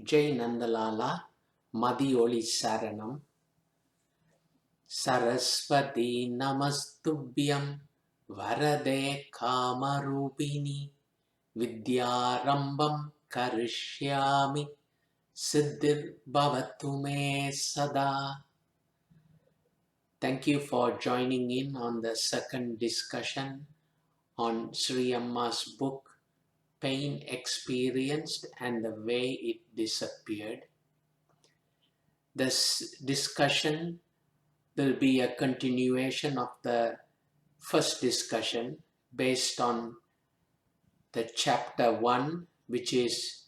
Jai Nandalala Madiyoli Saranam Saraswati Namastubhyam Varade Kamarupini Vidyarambam Karishyami Siddhir Bhavatu Me Sada. Thank you for joining in on the second discussion on Sri Amma's book Pain Experienced and the Way It Disappeared. This discussion will be a continuation of the first discussion based on the chapter 1, which is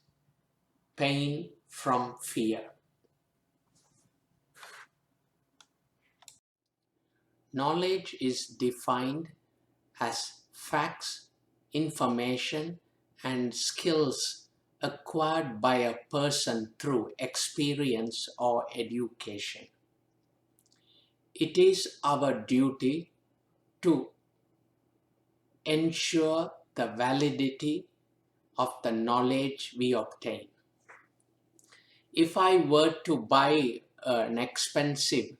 Pain from Fear. Knowledge is defined as facts, information, and skills acquired by a person through experience or education. It is our duty to ensure the validity of the knowledge we obtain. If I were to buy an expensive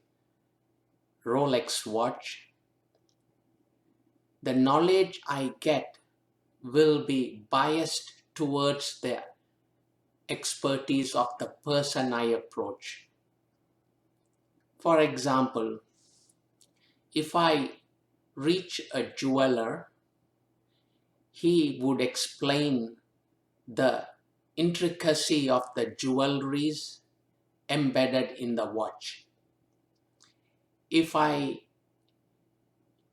Rolex watch, the knowledge I get will be biased towards the expertise of the person I approach. For example, if I reach a jeweler, he would explain the intricacy of the jewelries embedded in the watch. If I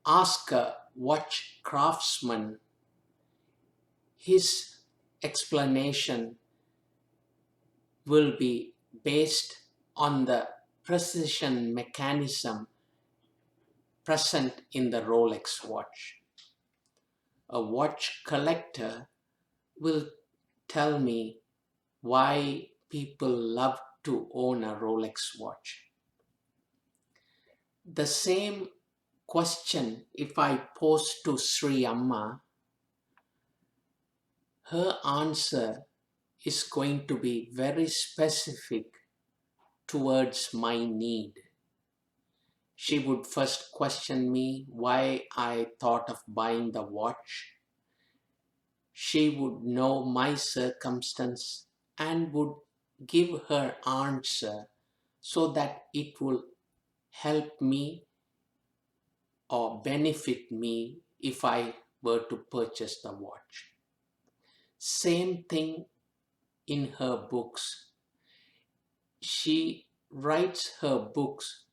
ask a watch craftsman, his explanation will be based on the precision mechanism present in the Rolex watch. A watch collector will tell me why people love to own a Rolex watch. The same question, if I pose to Sri Amma, her answer is going to be very specific towards my need. She would first question me why I thought of buying the watch. She would know my circumstance and would give her answer so that it will help me or benefit me if I were to purchase the watch. Same thing in her books. She writes her books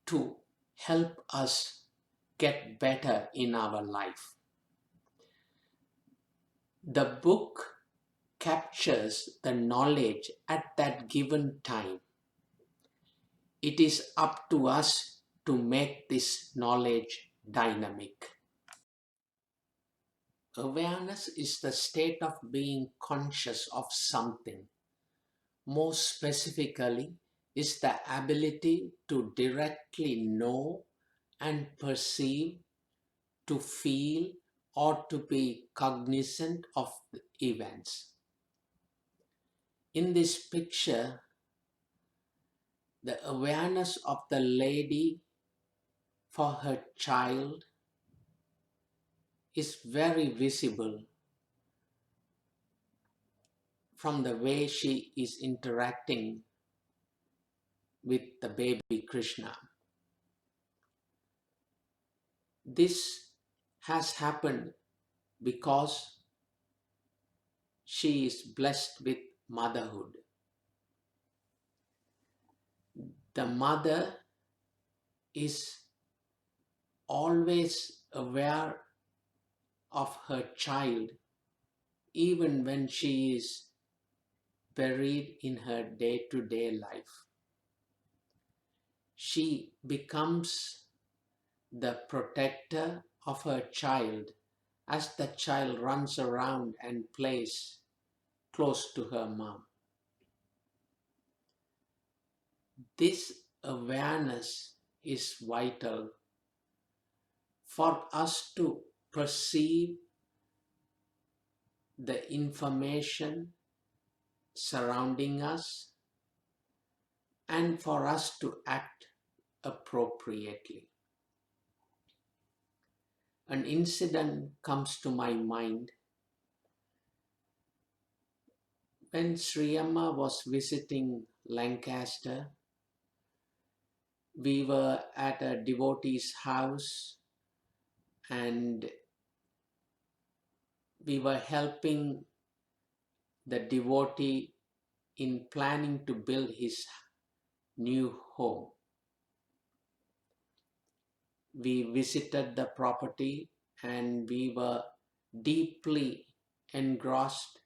to help us get better in our life. The book captures the knowledge at that given time. It is up to us to make this knowledge dynamic. Awareness is the state of being conscious of something. More specifically, is the ability to directly know and perceive, to feel, or to be cognizant of the events. In this picture, the awareness of the lady for her child is very visible from the way she is interacting with the baby Krishna. This has happened because she is blessed with motherhood. The mother is always aware of her child even when she is buried in her day-to-day life. She becomes the protector of her child as the child runs around and plays close to her mom. This awareness is vital for us to perceive the information, surrounding us and for us to act appropriately. An incident comes to my mind. When Sri Amma was visiting Lancaster, we were at a devotee's house and we were helping the devotee in planning to build his new home. We visited the property and we were deeply engrossed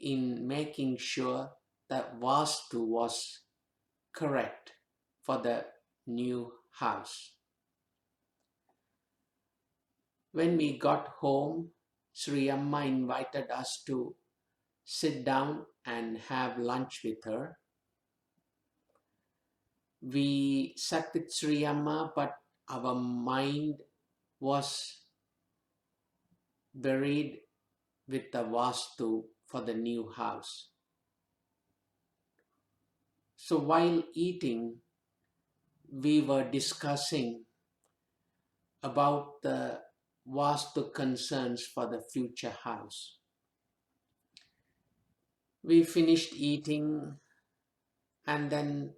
in making sure that Vastu was correct for the new house. When we got home, Sri Amma invited us to sit down and have lunch with her. We sat with Sri Amma, but our mind was buried with the Vastu for the new house. So while eating, we were discussing about the Vastu concerns for the future house. We finished eating and then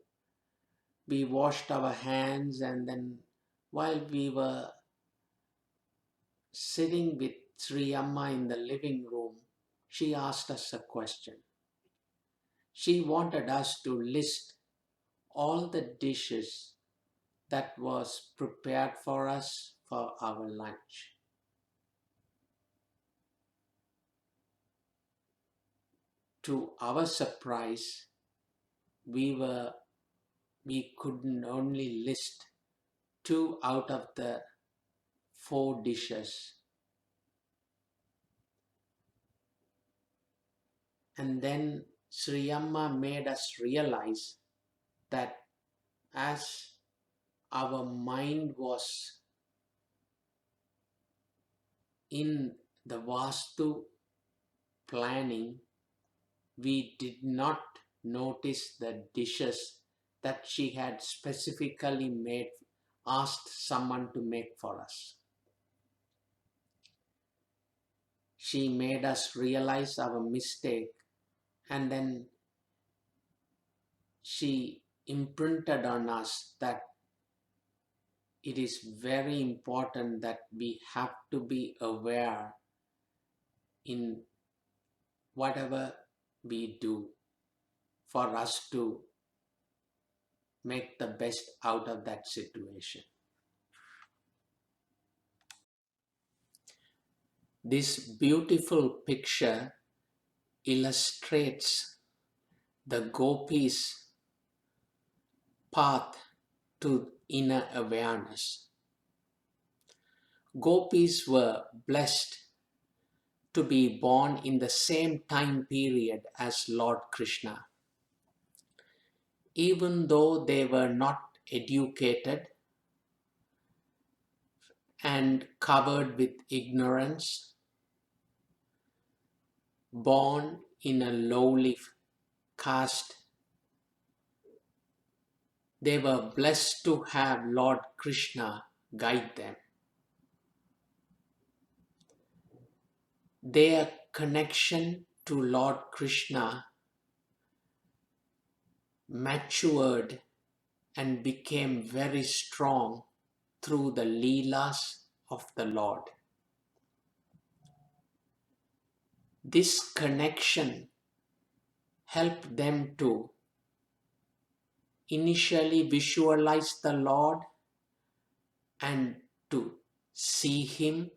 we washed our hands, and then while we were sitting with Sri Amma in the living room, she asked us a question. She wanted us to list all the dishes that was prepared for us for our lunch. To our surprise, we couldn't only list 2 out of the 4 dishes. And then Sri Amma made us realize that as our mind was in the Vastu planning, we did not notice the dishes that she had specifically asked someone to make for us. She made us realize our mistake, and then she imprinted on us that it is very important that we have to be aware in whatever we do for us to make the best out of that situation. This beautiful picture illustrates the gopis' path to inner awareness. Gopis were blessed to be born in the same time period as Lord Krishna. Even though they were not educated and covered with ignorance, born in a lowly caste, they were blessed to have Lord Krishna guide them. Their connection to Lord Krishna matured and became very strong through the Leelas of the Lord. This connection helped them to initially visualize the Lord and to see Him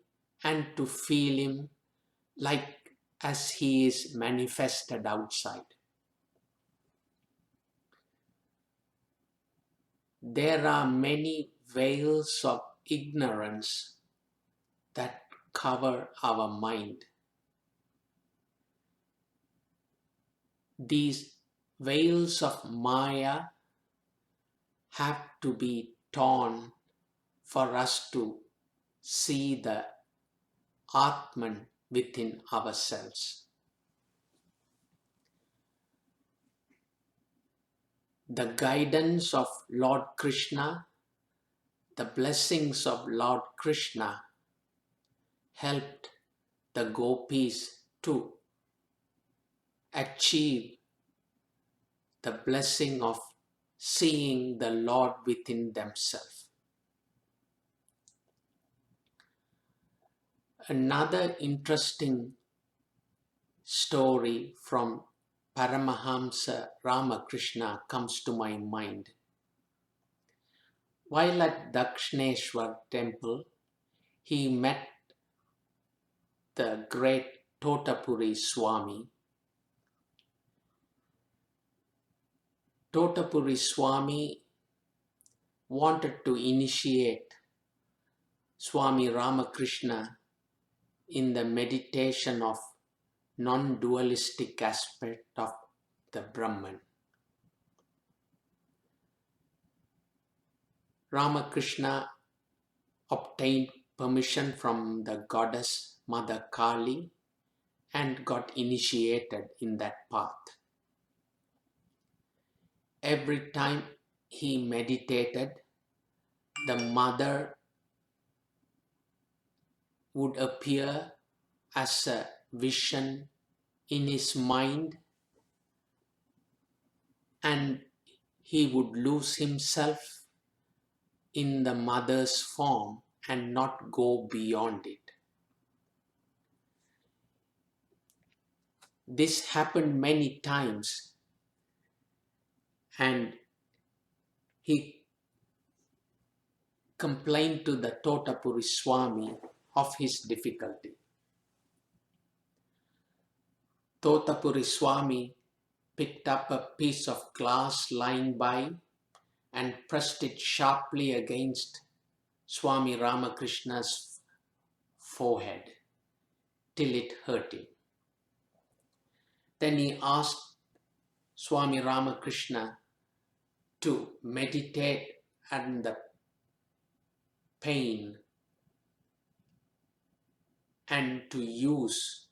and to feel Him like as He is manifested outside. There are many veils of ignorance that cover our mind. These veils of Maya have to be torn for us to see the Atman within ourselves. The guidance of Lord Krishna, the blessings of Lord Krishna helped the gopis to achieve the blessing of seeing the Lord within themselves. Another interesting story from Paramahamsa Ramakrishna comes to my mind. While at Dakshineshwar temple, he met the great Totapuri Swami. Totapuri Swami wanted to initiate Swami Ramakrishna in the meditation of non-dualistic aspect of the Brahman. Ramakrishna obtained permission from the goddess Mother Kali and got initiated in that path. Every time he meditated, the mother would appear as a vision in his mind, and he would lose himself in the mother's form and not go beyond it. This happened many times, and he complained to the Totapuri Swami of his difficulty. Totapuri Swami picked up a piece of glass lying by and pressed it sharply against Swami Ramakrishna's forehead till it hurt him. Then he asked Swami Ramakrishna to meditate on the pain and to use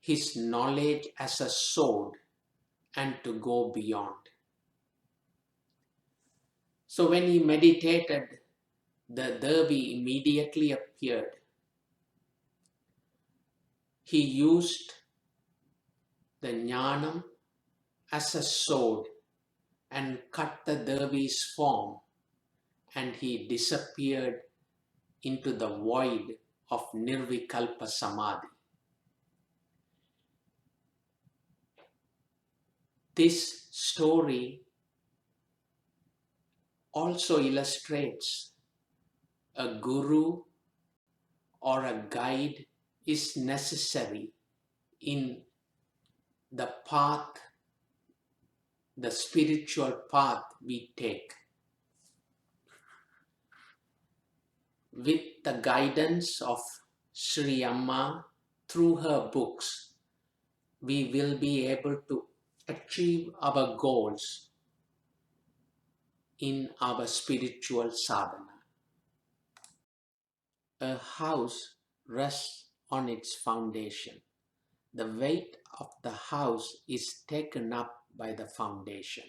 his knowledge as a sword and to go beyond. So when he meditated, the Devi immediately appeared. He used the Gnayna as a sword and cut the Devi's form, and he disappeared into the void of Nirvikalpa Samadhi. This story also illustrates a guru or a guide is necessary in the path, the spiritual path we take. With the guidance of Sri Amma through her books, we will be able to achieve our goals in our spiritual sadhana. A house rests on its foundation. The weight of the house is taken up by the foundation.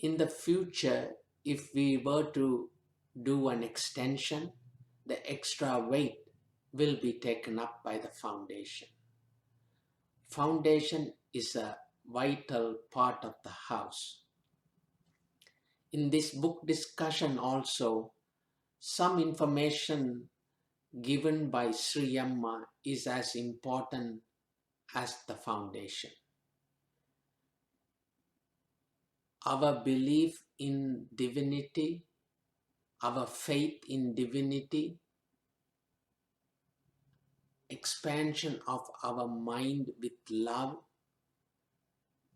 In the future, if we were to do an extension, the extra weight will be taken up by the foundation. Foundation is a vital part of the house. In this book discussion also, some information given by Sri Amma is as important as the foundation. Our belief in divinity, our faith in divinity, expansion of our mind with love,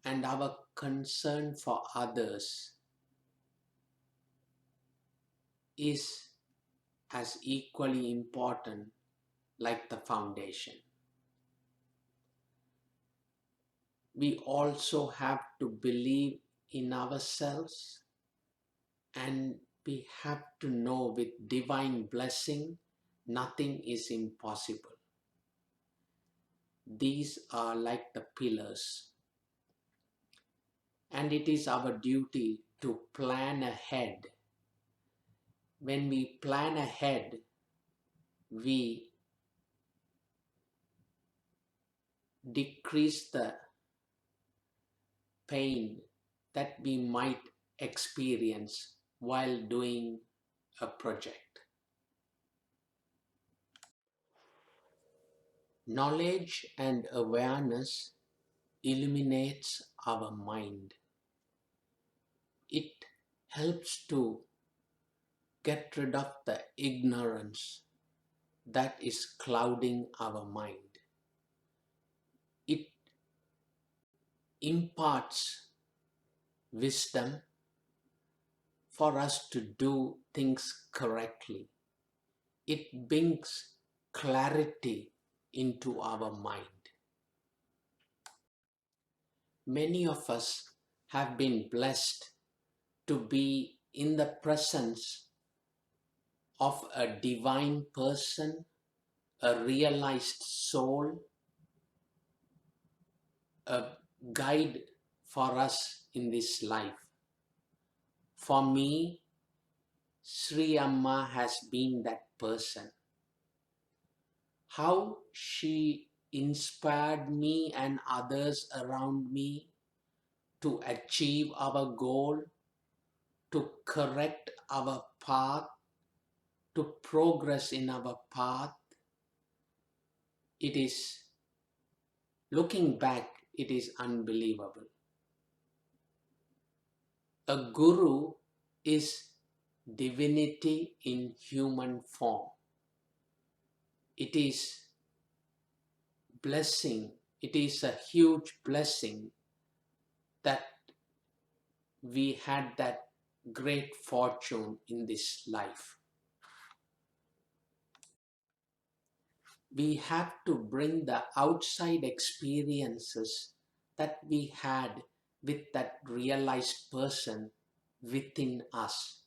and our concern for others is as equally important like the foundation. We also have to believe in ourselves, and we have to know with divine blessing, nothing is impossible. These are like the pillars. and it is our duty to plan ahead. When we plan ahead, we decrease the pain that we might experience while doing a project. Knowledge and awareness illuminates our mind. It helps to get rid of the ignorance that is clouding our mind. It imparts wisdom for us to do things correctly. It brings clarity into our mind. Many of us have been blessed to be in the presence of a divine person, a realized soul, a guide for us in this life. For me, Sri Amma has been that person. How she inspired me and others around me to achieve our goal, to correct our path, to progress in our path. It is, looking back, it is unbelievable. A guru is divinity in human form. It is blessing. It is a huge blessing that we had that great fortune in this life. We have to bring the outside experiences that we had with that realized person within us.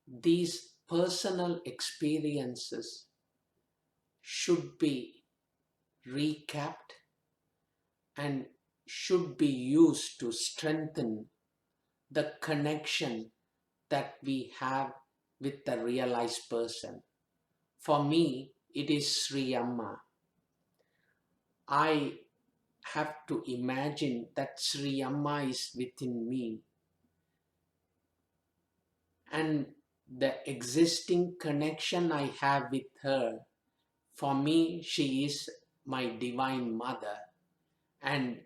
These personal experiences should be recapped and should be used to strengthen the connection that we have with the realized person. For me, it is Sri Amma. I have to imagine that Sri Amma is within me, and the existing connection I have with her, for me, she is my divine mother, and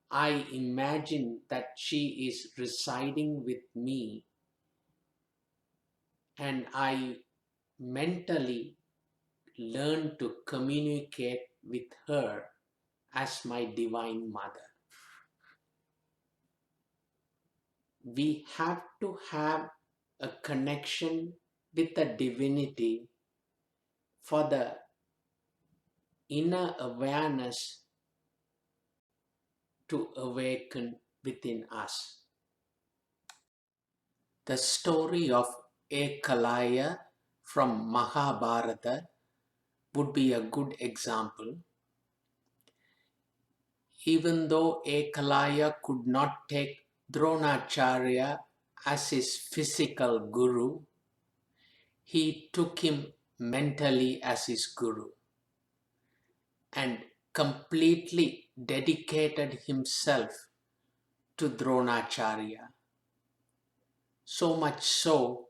I imagine that she is residing with me, and I mentally learn to communicate with her as my divine mother. We have to have a connection with the divinity for the inner awareness to awaken within us. The story of Ekalaya from Mahabharata would be a good example. Even though Ekalaya could not take Dronacharya as his physical guru, he took him mentally as his guru and completely dedicated himself to Dronacharya. So much so,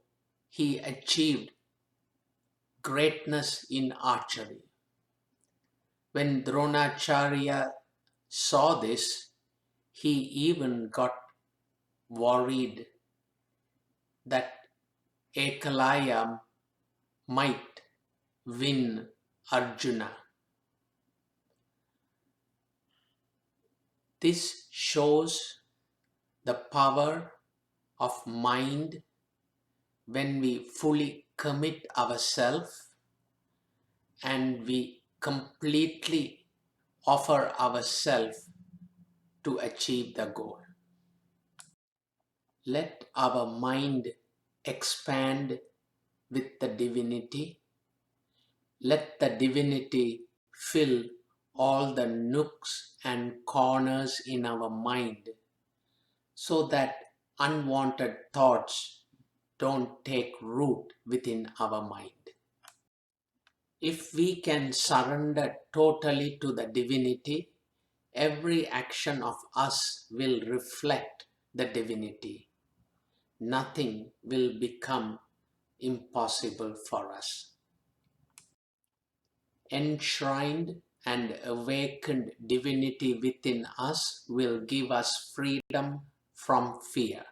he achieved greatness in archery. When Dronacharya saw this, he even got worried that Ekalaya might win Arjuna. This shows the power of mind when we fully commit ourselves and we completely offer ourselves to achieve the goal. Let our mind expand with the divinity. Let the divinity fill all the nooks and corners in our mind so that unwanted thoughts don't take root within our mind. If we can surrender totally to the divinity, every action of us will reflect the divinity. Nothing will become impossible for us. Enshrined and awakened divinity within us will give us freedom from fear.